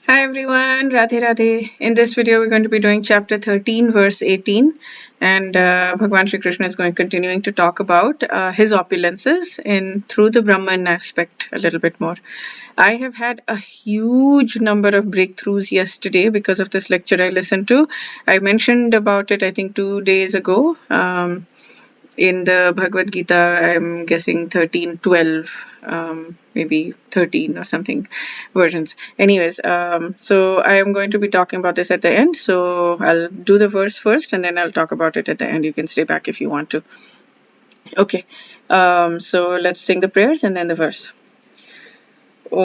Hi everyone, Radhe Radhe. In this video, we're going to be doing chapter 13, verse 18, and Bhagwan Shri Krishna is going continuing to talk about his opulences in through the Brahman aspect a little bit more. I have had a huge number of breakthroughs yesterday because of this lecture I listened to. I mentioned about it, I think, 2 days ago. In the Bhagavad Gita, I'm guessing 13, 12, maybe 13 or something versions. Anyways, so I am going to be talking about this at the end. So I'll do the verse first and then I'll talk about it at the end. You can stay back if you want to. Okay, so let's sing the prayers and then the verse. Om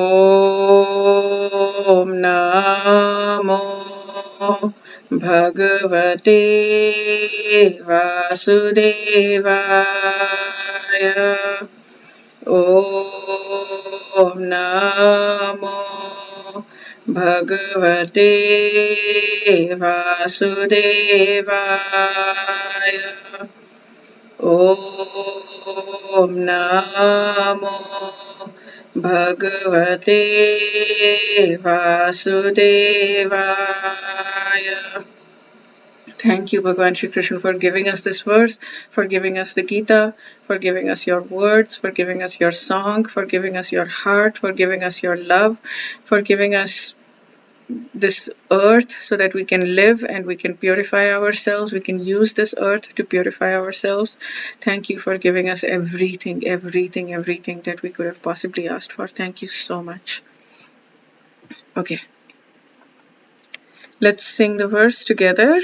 Namo Bhagavate Vasudevaya. Om Namo Bhagavate Vasudevaya. Om Namo Bhagavate Vasudevaya. Thank you, Bhagwan Shri Krishna, for giving us this verse, for giving us the Gita, for giving us your words, for giving us your song, for giving us your heart, for giving us your love, for giving us this earth so that we can live and we can purify ourselves. We can use this earth to purify ourselves. Thank you for giving us everything that we could have possibly asked for. Thank you so much. Okay. Let's sing the verse together.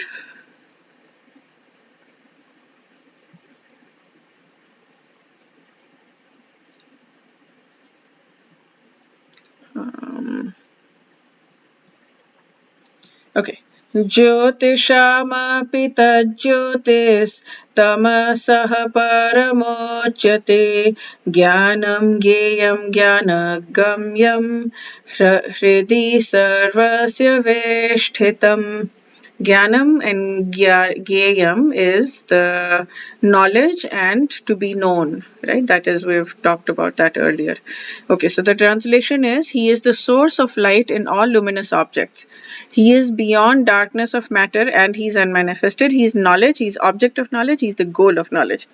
Okay. Jyotishamaphi tajyotis tamasah paramochyate jnanam gyeyam jnanagamyam hridi sarvasya veshthitam. Jnanam and Gyayam is the knowledge and to be known, right? That is, we've talked about that earlier. Okay, so the translation is, he is the source of light in all luminous objects. He is beyond darkness of matter and he's unmanifested. He's knowledge, he's object of knowledge, he's the goal of knowledge.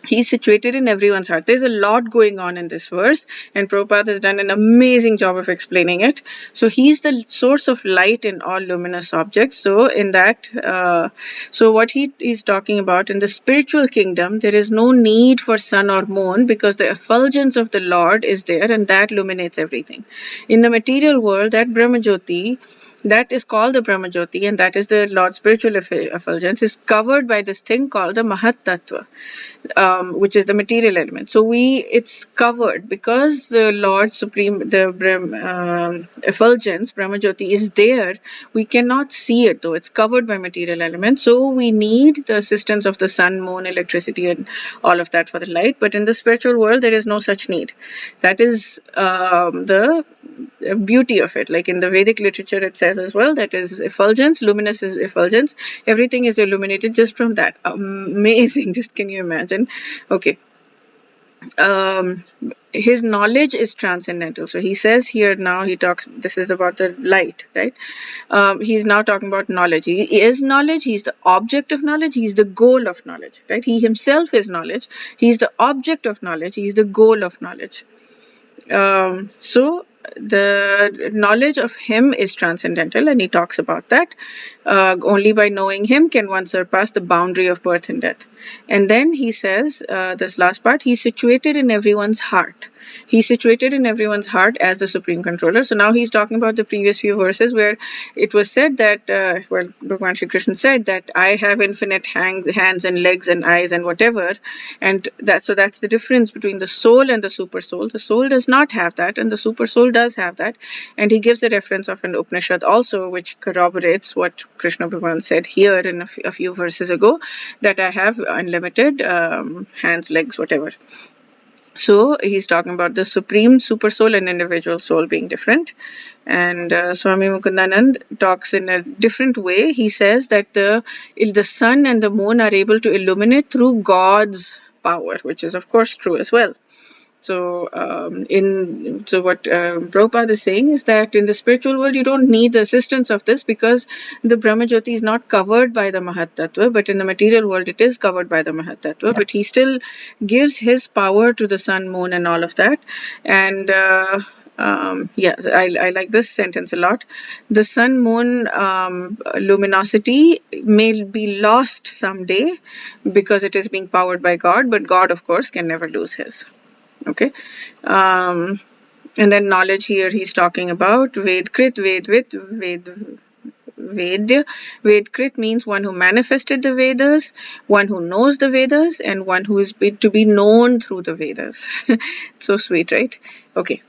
He's situated in everyone's heart. There's a lot going on in this verse, and Prabhupada has done an amazing job of explaining it. So he's the source of light in all luminous objects. So in that, so what he is talking about in the spiritual kingdom, there is no need for sun or moon because the effulgence of the Lord is there, and that illuminates everything. In the material world, that Brahmajyoti, that is called the Brahmajyoti, and that is the Lord's spiritual effulgence, is covered by this thing called the Mahat Tattva. Which is the material element. So it's covered because the Lord Supreme, the effulgence, Brahmajyoti is there. We cannot see it though. It's covered by material elements. So we need the assistance of the sun, moon, electricity, and all of that for the light. But in the spiritual world, there is no such need. That is the beauty of it. Like in the Vedic literature, it says as well that is effulgence, luminous is effulgence. Everything is illuminated just from that. Amazing. Just can you imagine? Okay. His knowledge is transcendental. So he says here now, he talks, this is about the light, right? He's now talking about knowledge. He is knowledge. He's the object of knowledge. He's the goal of knowledge, right? He himself is knowledge. He's the object of knowledge. He's the goal of knowledge. So the knowledge of him is transcendental, and he talks about that. Only by knowing him can one surpass the boundary of birth and death. And then he says, this last part, he's situated in everyone's heart. He's situated in everyone's heart as the supreme controller. So now he's talking about the previous few verses where it was said that, Bhagwan Shri Krishna said that I have infinite hands and legs and eyes and whatever. And that's the difference between the soul and the super soul. The soul does not have that, and the super soul does have that. And he gives a reference of an Upanishad also, which corroborates what Krishna Bhagavan said here in a few verses ago, that I have unlimited hands, legs, whatever. So he's talking about the supreme super soul and individual soul being different. And Swami Mukundanand talks in a different way. He says that the sun and the moon are able to illuminate through God's power, which is of course true as well. So what Prabhupada is saying is that in the spiritual world you don't need the assistance of this, because the Brahma Jyoti is not covered by the Mahat Tattva, but in the material world it is covered by the Mahat Tattva. But he still gives his power to the sun, moon, and all of that. And I like this sentence a lot. The sun moon luminosity may be lost someday because it is being powered by God, but God, of course, can never lose his. Okay. And then knowledge, here he's talking about Vedkrit, Vedvit, Vedya. Vedkrit means one who manifested the Vedas, one who knows the Vedas, and one who is to be known through the Vedas. So sweet, right? Okay,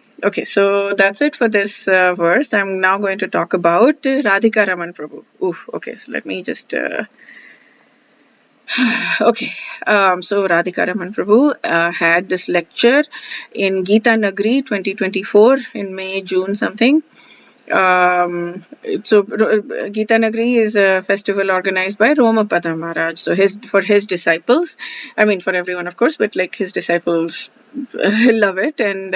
so that's it for this verse. I'm now going to talk about Radhika Raman Prabhu. Okay, so let me just... Okay, so Radhika Raman Prabhu had this lecture in Gita Nagri 2024 in May, June something. So Gita Nagri is a festival organized by Romapada Maharaj. So for his disciples, I mean for everyone of course, but like his disciples love it. And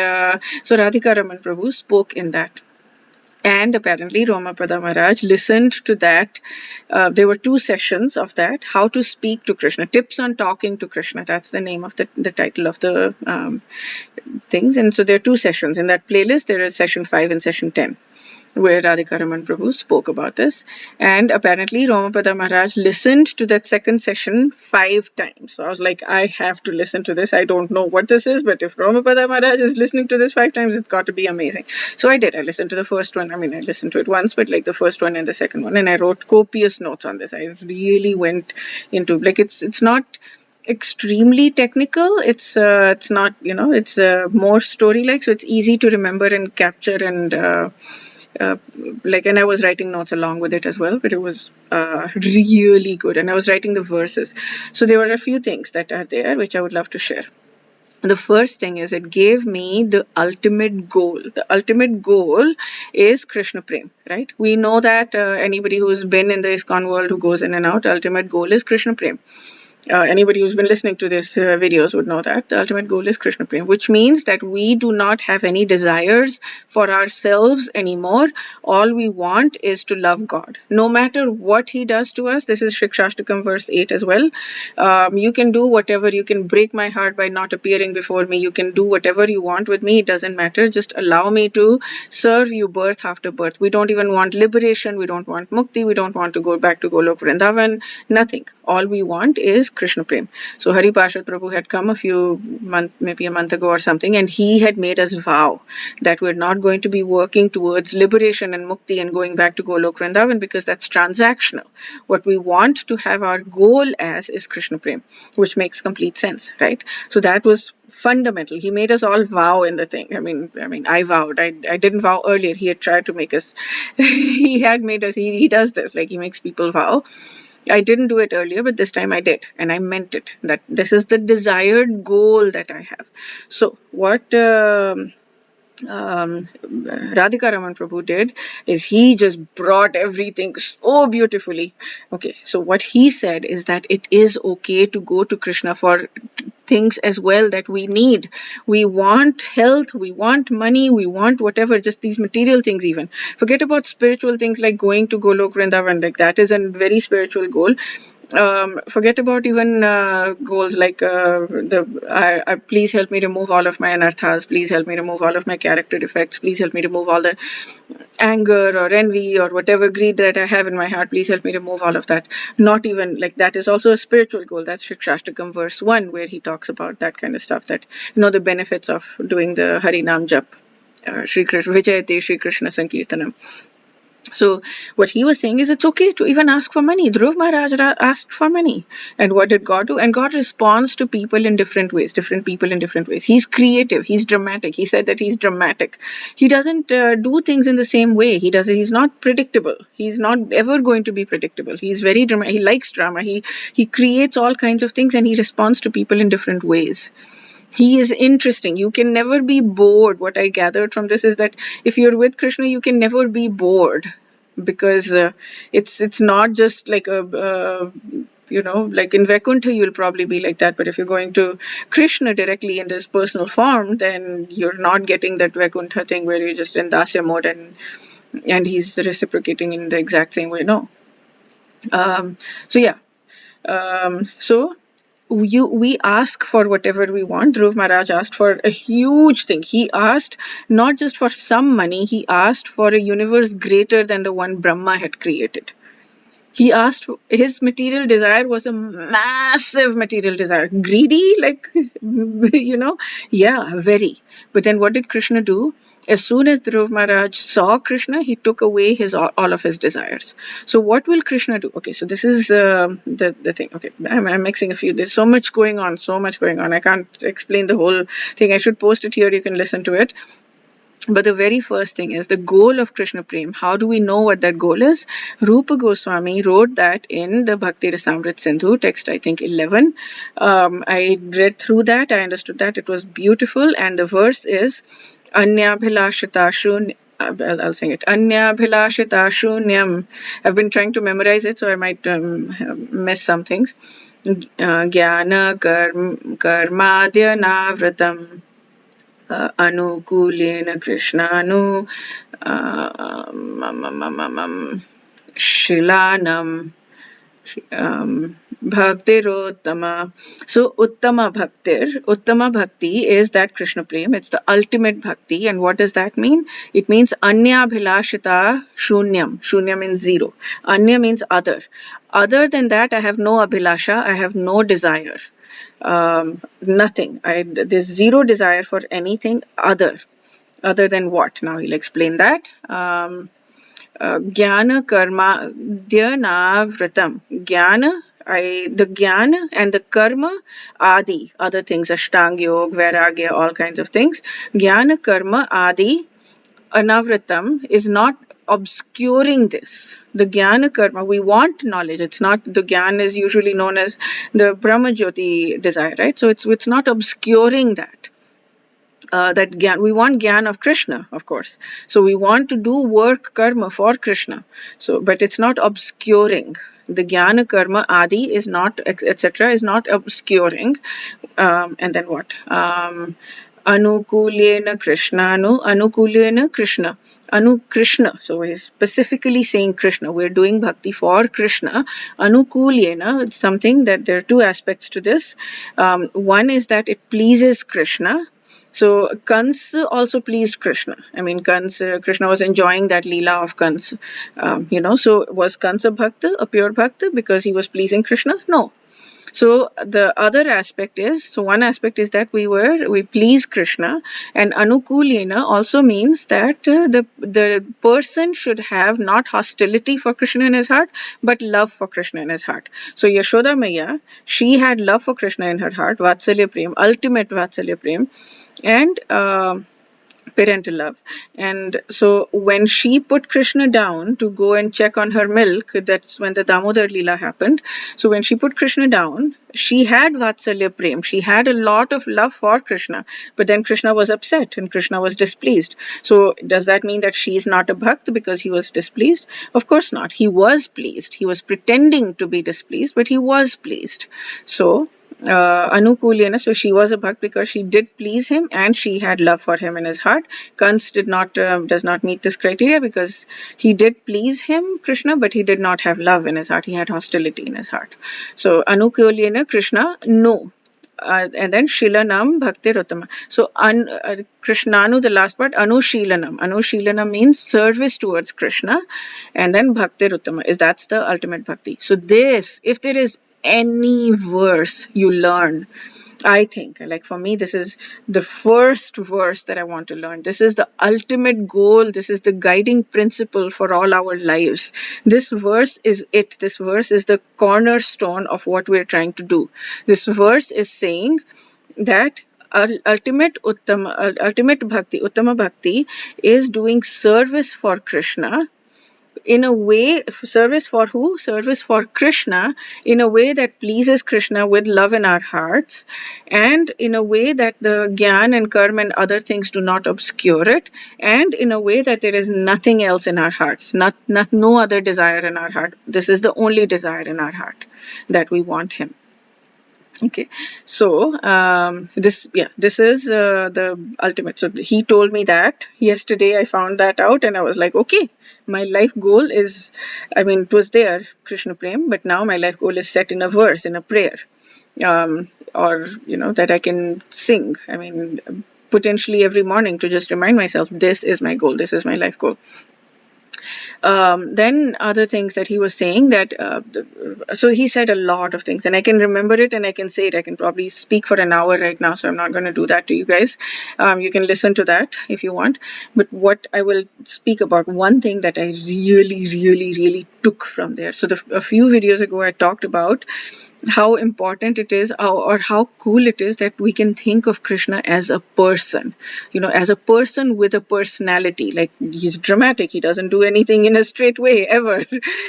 so Radhika Raman Prabhu spoke in that. And apparently Romapada Maharaj listened to that. There were 2 sessions of that, how to speak to Krishna, tips on talking to Krishna. That's the name of the title of the things. And so there are 2 sessions. In that playlist, there is session 5 and session 10, where Radhika Raman Prabhu spoke about this. And apparently Romapada Maharaj listened to that second session 5 times. So I was like, I have to listen to this. I don't know what this is, but if Romapada Maharaj is listening to this 5 times, it's got to be amazing. So I did. I listened to the first one. I mean, I listened to it once, but like the first one and the second one. And I wrote copious notes on this. I really went into, like, it's not extremely technical. It's not, it's more story-like. So it's easy to remember and capture and... and I was writing notes along with it as well, but it was really good. And I was writing the verses. So there were a few things that are there which I would love to share. The first thing is it gave me the ultimate goal. The ultimate goal is Krishna Prem, right? We know that anybody who's been in the ISKCON world who goes in and out, ultimate goal is Krishna Prem. Anybody who's been listening to these videos would know that the ultimate goal is Krishna Prem, which means that we do not have any desires for ourselves anymore. All we want is to love God. No matter what he does to us, this is Shikshashtakam verse 8 as well. You can do whatever, you can break my heart by not appearing before me, you can do whatever you want with me, it doesn't matter. Just allow me to serve you birth after birth. We don't even want liberation, we don't want mukti, we don't want to go back to Goloka Vrindavan, nothing. All we want is Krishna Prem. So Hari Parshad Prabhu had come maybe a month ago or something, and he had made us vow that we're not going to be working towards liberation and mukti and going back to Goloka Vrindavan, because that's transactional. What we want to have our goal as is Krishna Prem, which makes complete sense, right? So that was fundamental. He made us all vow in the thing. I mean, I vowed. I didn't vow earlier. He had tried to make us. He had made us. He does this. Like, he makes people vow. I didn't do it earlier, but this time I did, and I meant it. That this is the desired goal that I have. So what Radhika Raman Prabhu did is he just brought everything so beautifully. Okay, so what he said is that it is okay to go to Krishna for things as well that we need. We want health, we want money, we want whatever, just these material things even. Forget about spiritual things like going to Goloka Vrindavan, like that is a very spiritual goal. Forget about even goals like please help me remove all of my anarthas, please help me remove all of my character defects, please help me remove all the anger or envy or whatever greed that I have in my heart, please help me remove all of that. Not even like that is also a spiritual goal. That's Shikshashtakam verse 1, where he talks about that kind of stuff, that the benefits of doing the Harinam Jap, Shri Krishna Vijayate Shri Krishna Sankirtanam. So what he was saying is it's okay to even ask for money. Dhruv Maharaj asked for money. And what did God do? And God responds to people in different ways, different people in different ways. He's creative. He's dramatic. He said that he's dramatic. He doesn't do things in the same way. He's not predictable. He's not ever going to be predictable. He's very dramatic. He likes drama. He creates all kinds of things, and he responds to people in different ways. He is interesting. You can never be bored. What I gathered from this is that if you're with Krishna, you can never be bored, because it's not just like a like in Vaikuntha, you'll probably be like that. But if you're going to Krishna directly in this personal form, then you're not getting that Vaikuntha thing where you're just in Dasya mode and he's reciprocating in the exact same way. No. So yeah. So we ask for whatever we want. Dhruv Maharaj asked for a huge thing. He asked not just for some money, he asked for a universe greater than the one Brahma had created. He asked, his material desire was a massive material desire. Greedy, like, yeah, very. But then what did Krishna do? As soon as Dhruv Maharaj saw Krishna, he took away all of his desires. So what will Krishna do? Okay, so this is the thing. Okay, I'm mixing a few. There's so much going on. I can't explain the whole thing. I should post it here. You can listen to it. But the very first thing is the goal of Krishna Prem. How do we know what that goal is? Rupa Goswami wrote that in the Bhakti Rasamrit Sindhu, text I think 11. I read through that, I understood that, it was beautiful, and the verse is Anyabhilashita Shunyam. I'll sing it. Anyabhilashita Shunyam. I've been trying to memorize it, so I might miss some things. Jnana Karmadya Navratam. Anukulena Krishnanu Shilanam Bhaktirottama. So Uttama Bhakti is that Krishna Prem. It's the ultimate bhakti. And what does that mean? It means Anya Bhilashita Shunyam. Shunyam means zero. Anya means other. Other than that, I have no abhilasha. I have no desire. Nothing. There's zero desire for anything other than what? Now he'll explain that. Jnana karma dhyana vratam. Jnana, the jnana and the karma, adi, other things, ashtanga yoga, vairagya, all kinds of things. Jnana karma adi anavratam is not obscuring this. The jnana karma, we want knowledge. It's not, the jnana is usually known as the Brahma Jyoti desire, right? So it's not obscuring that. That gyan, we want gyan of Krishna, of course. So we want to do work karma for Krishna. So, but it's not obscuring. The jnana karma adi is not, etc., is not obscuring. And then what? Anukulena Krishnanu, Anukulena Krishna. Krishna. So he's specifically saying Krishna. We're doing bhakti for Krishna. Anukulena, it's something that there are two aspects to this. One is that it pleases Krishna. So Kansa also pleased Krishna. I mean, Krishna was enjoying that Leela of Kansa. So was Kansa Bhakta a pure Bhakta because he was pleasing Krishna? No. So the other aspect is, so one aspect is that we please Krishna, and anukulena also means that the person should have not hostility for Krishna in his heart, but love for Krishna in his heart. So Yashoda Maya, she had love for Krishna in her heart, Vatsalya Prem, ultimate Vatsalya Prem, and parental love. And so when she put Krishna down to go and check on her milk, that's when the Damodar Leela happened. So when she put Krishna down, she had Vatsalya Prem. She had a lot of love for Krishna. But then Krishna was upset and Krishna was displeased. So does that mean that she is not a Bhakt because he was displeased? Of course not. He was pleased. He was pretending to be displeased, but he was pleased. So Anukulena, so she was a bhakt because she did please him and she had love for him in his heart. Kans does not meet this criteria because he did please him, Krishna, but he did not have love in his heart. He had hostility in his heart. So Anukulena, Krishna, no. And then Shilanam Bhaktirottama. So Krishnanu, the last part, Anushilanam. Anushilanam means service towards Krishna, and then Bhaktirottama that's the ultimate bhakti. So this, if there is any verse you learn, I think, like for me, this is the first verse that I want to learn. This is the ultimate goal. This is the guiding principle for all our lives. This verse is it. This verse is the cornerstone of what we're trying to do. This verse is saying that ultimate bhakti, uttama bhakti, is doing service for Krishna in a way, service for who? Service for Krishna, in a way that pleases Krishna with love in our hearts, and in a way that the gyan and karma and other things do not obscure it, and in a way that there is nothing else in our hearts, no other desire in our heart. This is the only desire in our heart, that we want him. Okay, so this is the ultimate. So he told me that yesterday. I found that out, and I was like, okay, my life goal is, I mean, it was there, Krishna Prem, but now my life goal is set in a verse, in a prayer, or that I can sing. I mean, potentially every morning, to just remind myself, this is my goal, this is my life goal. Then other things that he was saying, that so he said a lot of things, and I can remember it and I can say it. I can probably speak for an hour right now, so I'm not going to do that to you guys. You can listen to that if you want. But what I will speak about, one thing that I really took from there. So a few videos ago I talked about how important it is, or how cool it is, that we can think of Krishna as a person, as a person with a personality. Like, he's dramatic, he doesn't do anything in a straight way ever.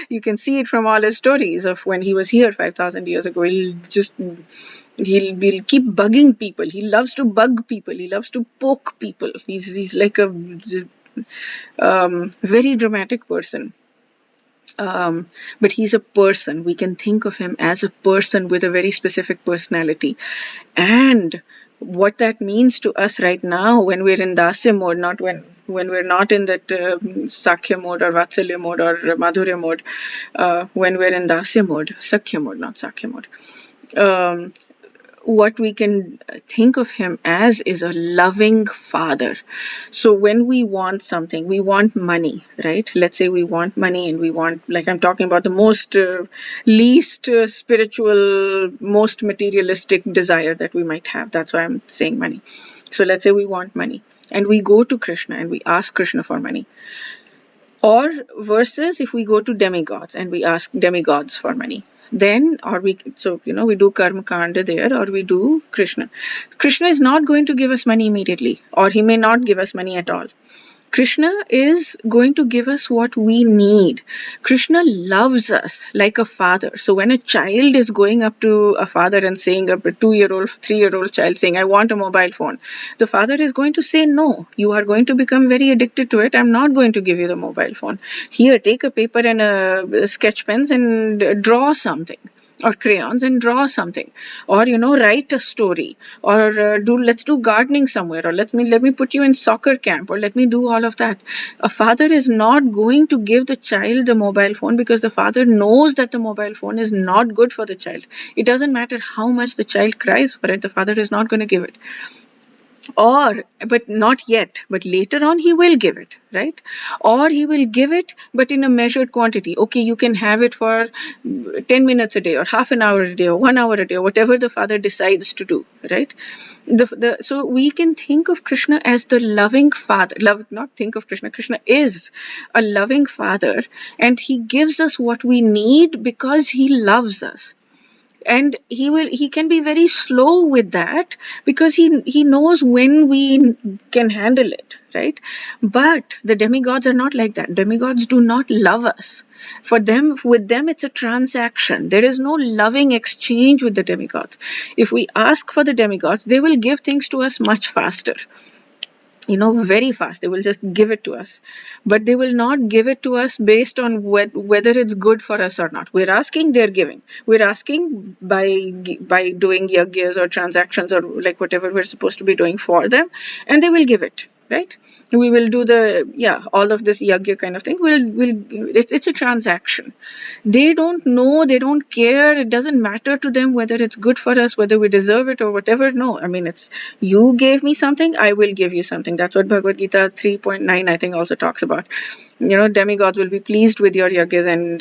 You can see it from all his stories of when he was here 5,000 years ago. He'll keep bugging people. He loves to bug people, he loves to poke people. He's like a very dramatic person. But he's a person. We can think of him as a person with a very specific personality. And what that means to us right now, when we're in Dasya mode, not when we're not in that Sakhya mode or Vatsalya mode or Madhurya mode, when we're in Dasya mode, Sakhya mode, not Sakhya mode, what we can think of him as is a loving father. So when we want something, we want money, right? Let's say we want money, and we want, like I'm talking about, the most least spiritual, most materialistic desire that we might have. That's why I'm saying money. So let's say we want money, and we go to Krishna and we ask Krishna for money. Or versus if we go to demigods and we ask demigods for money. Then, or we do karma kanda there, or we do Krishna. Krishna is not going to give us money immediately, or he may not give us money at all. Krishna is going to give us what we need. Krishna loves us like a father. So when a child is going up to a father and saying, a 2-year-old, 3-year-old child saying, I want a mobile phone, the father is going to say, no, you are going to become very addicted to it. I'm not going to give you the mobile phone. Here, take a paper and a sketch pens and draw something, or crayons, and draw something, or write a story, or let's do gardening somewhere, or let me put you in soccer camp, or let me do all of that. A father is not going to give the child the mobile phone, because the father knows that the mobile phone is not good for the child. It doesn't matter how much the child cries for it, the father is not going to give it. But not yet, but later on he will give it, right? Or he will give it, but in a measured quantity. Okay, you can have it for 10 minutes a day, or half an hour a day, or 1 hour a day, or whatever the father decides to do, right? So we can think of Krishna as the loving father. Not think of Krishna. Krishna is a loving father, and he gives us what we need because he loves us. And he can be very slow with that, because he knows when we can handle it, right? But the demigods are not like that. Demigods do not love us. With them it's a transaction. There is no loving exchange with the demigods. If we ask for the demigods, they will give things to us much faster, very fast. They will just give it to us, but they will not give it to us based on whether it's good for us or not. We're asking, they're giving. We're asking by doing yagyas or transactions, or like whatever we're supposed to be doing for them, and they will give it, right? We will do all of this yagya kind of thing. It's a transaction. They don't know, they don't care. It doesn't matter to them whether it's good for us, whether we deserve it or whatever. No, I mean, it's, you gave me something, I will give you something. That's what Bhagavad Gita 3.9 I think also talks about. Demigods will be pleased with your yagyas, and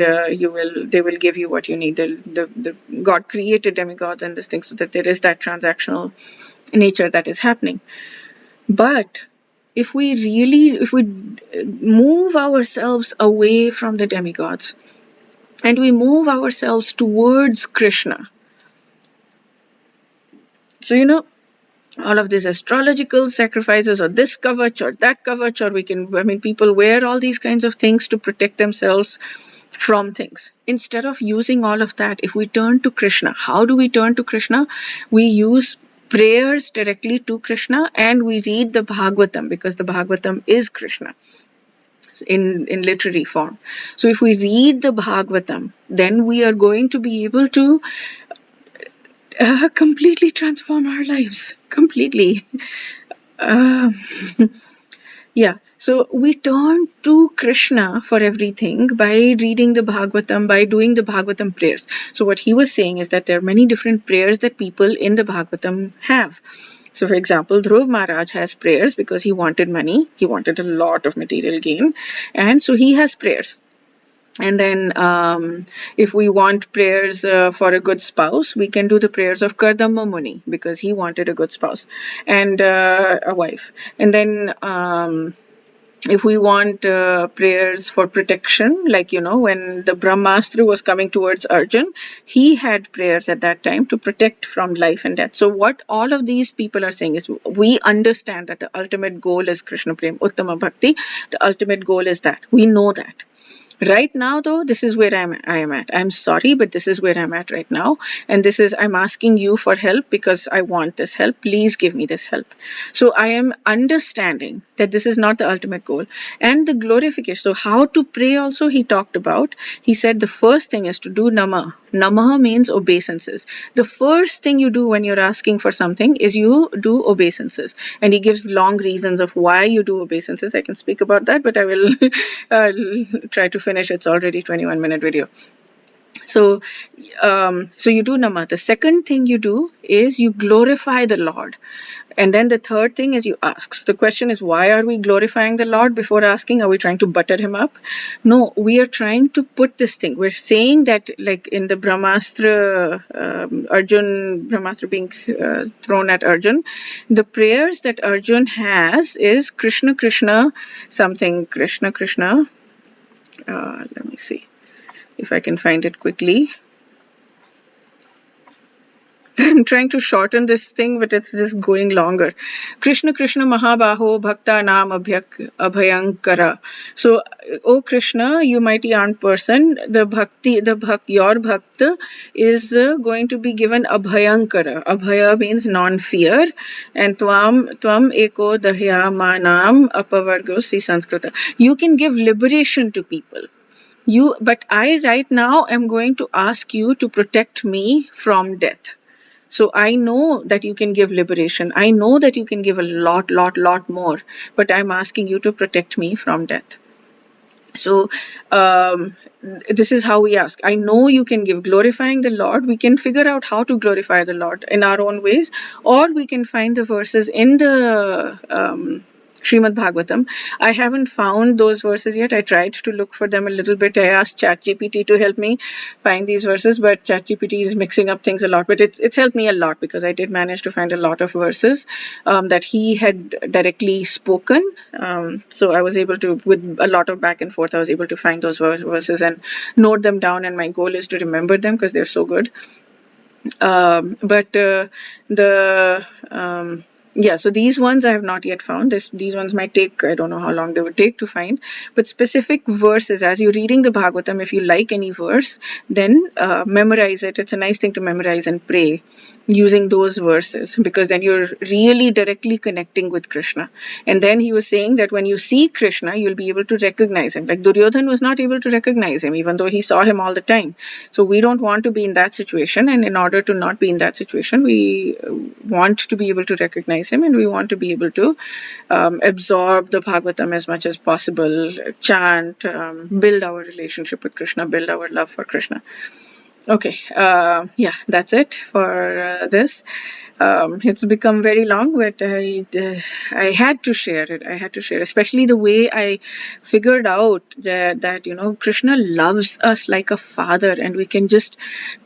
they will give you what you need. The God created demigods and this thing, so that there is that transactional nature that is happening. But if we move ourselves away from the demigods, and we move ourselves towards Krishna. So, all of these astrological sacrifices, or this kavach or that kavach, or people wear all these kinds of things to protect themselves from things. Instead of using all of that, if we turn to Krishna, how do we turn to Krishna? We use prayers directly to Krishna, and we read the Bhagavatam, because the Bhagavatam is Krishna in literary form. So if we read the Bhagavatam, then we are going to be able to completely transform our lives. Completely. Uh, yeah. So we turn to Krishna for everything by reading the Bhagavatam, by doing the Bhagavatam prayers. So what he was saying is that there are many different prayers that people in the Bhagavatam have. So for example, Dhruv Maharaj has prayers because he wanted money. He wanted a lot of material gain. And so he has prayers. And then if we want prayers for a good spouse, we can do the prayers of Kardama Muni, because he wanted a good spouse and a wife. And then if we want prayers for protection, like, when the Brahmastra was coming towards Arjun, he had prayers at that time to protect from life and death. So what all of these people are saying is, we understand that the ultimate goal is Krishna Prem, Uttama Bhakti. The ultimate goal is that. We know that. Right now, though, this is where I am at. I'm sorry, but this is where I'm at right now. And I'm asking you for help because I want this help. Please give me this help. So I am understanding that this is not the ultimate goal. And the glorification. So how to pray also he talked about. He said the first thing is to do Namah. Namah means obeisances. The first thing you do when you're asking for something is you do obeisances. And he gives long reasons of why you do obeisances. I can speak about that, but I will try to finish. It's already 21-minute video. So you do Namah. The second thing you do is you glorify the Lord. And then the third thing is you ask. So the question is, why are we glorifying the Lord before asking? Are we trying to butter him up? No, we are trying to put this thing. We're saying that, like in the Brahmastra, Brahmastra being thrown at Arjun, the prayers that Arjun has is Krishna, Krishna, something, Krishna, Krishna. Let me see if I can find it quickly. I'm trying to shorten this thing, but it's just going longer. Krishna, Krishna, Mahabaho, Bhakta Nam Abhayankara. So, O Krishna, you mighty armed person, your Bhakta is going to be given Abhayankara. Abhaya means non-fear. And Tvam Eko Dahya Manam Apavargosi Sanskrita. You can give liberation to people. But I right now am going to ask you to protect me from death. So I know that you can give liberation. I know that you can give a lot more. But I'm asking you to protect me from death. So this is how we ask. I know you can give. Glorifying the Lord, we can figure out how to glorify the Lord in our own ways, or we can find the verses in the Srimad Bhagavatam. I haven't found those verses yet. I tried to look for them a little bit. I asked ChatGPT to help me find these verses, but ChatGPT is mixing up things a lot. But it's helped me a lot, because I did manage to find a lot of verses that he had directly spoken. So I was able to, with a lot of back and forth, I was able to find those verses and note them down. And my goal is to remember them because they're so good. So these ones I have not yet found. These ones might take, I don't know how long they would take to find. But specific verses, as you're reading the Bhagavatam, if you like any verse, then memorize it. It's a nice thing to memorize and pray using those verses, because then you're really directly connecting with Krishna. And then he was saying that when you see Krishna, you'll be able to recognize him. Like Duryodhan was not able to recognize him, even though he saw him all the time. So we don't want to be in that situation. And in order to not be in that situation, we want to be able to recognize him, and we want to be able to absorb the Bhagavatam as much as possible, chant, build our relationship with Krishna, build our love for Krishna. Okay, that's it for this. It's become very long, but I had to share it. I had to share, especially the way I figured out that Krishna loves us like a father, and we can just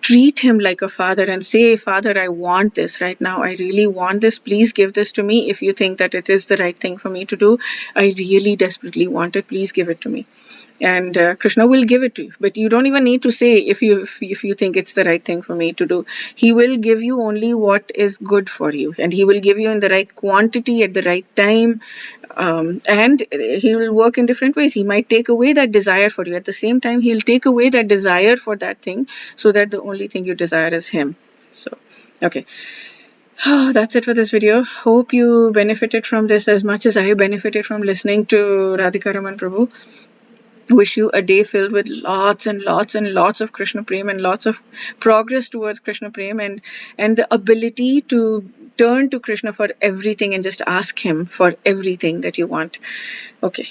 treat him like a father and say, Father, I want this right now. I really want this. Please give this to me. If you think that it is the right thing for me to do, I really desperately want it. Please give it to me. And Krishna will give it to you. But you don't even need to say if you think it's the right thing for me to do. He will give you only what is good for you, and he will give you in the right quantity at the right time. And he will work in different ways. He might take away that desire for you. At the same time, he'll take away that desire for that thing, so that the only thing you desire is him. So, okay. That's it for this video. Hope you benefited from this as much as I benefited from listening to Radhika Raman Prabhu. Wish you a day filled with lots and lots and lots of Krishna prem, and lots of progress towards Krishna prem, and the ability to turn to Krishna for everything and just ask him for everything that you want. Okay.